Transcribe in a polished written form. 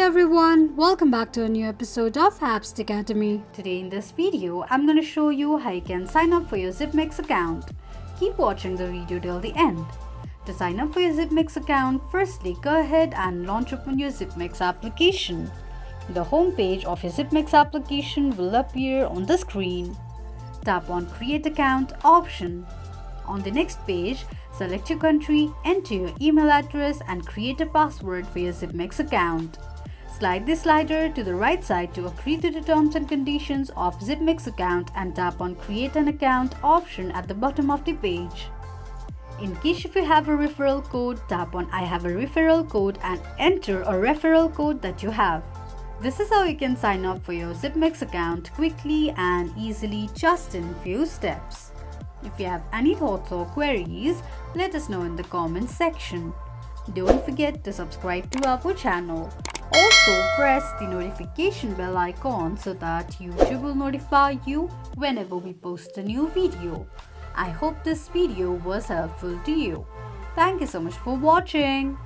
everyone, welcome back to a new episode of Apps Academy. Today in this video, I'm going to show you how you can sign up for your Zipmex account. Keep watching the video till the end. To sign up for your Zipmex account, firstly go ahead and launch open your Zipmex application. The home page of your Zipmex application will appear on the screen. Tap on Create Account option. On the next page, select your country, enter your email address and create a password for your Zipmex account. Slide the slider to the right side to agree to the terms and conditions of Zipmex account and tap on Create an Account option at the bottom of the page. In case if you have a referral code, tap on I have a referral code and enter a referral code that you have. This is how you can sign up for your Zipmex account quickly and easily just in few steps. If you have any thoughts or queries, let us know in the comments section. Don't forget to subscribe to our channel. Also, press the notification bell icon so that YouTube will notify you whenever we post a new video. I hope this video was helpful to you. Thank you so much for watching.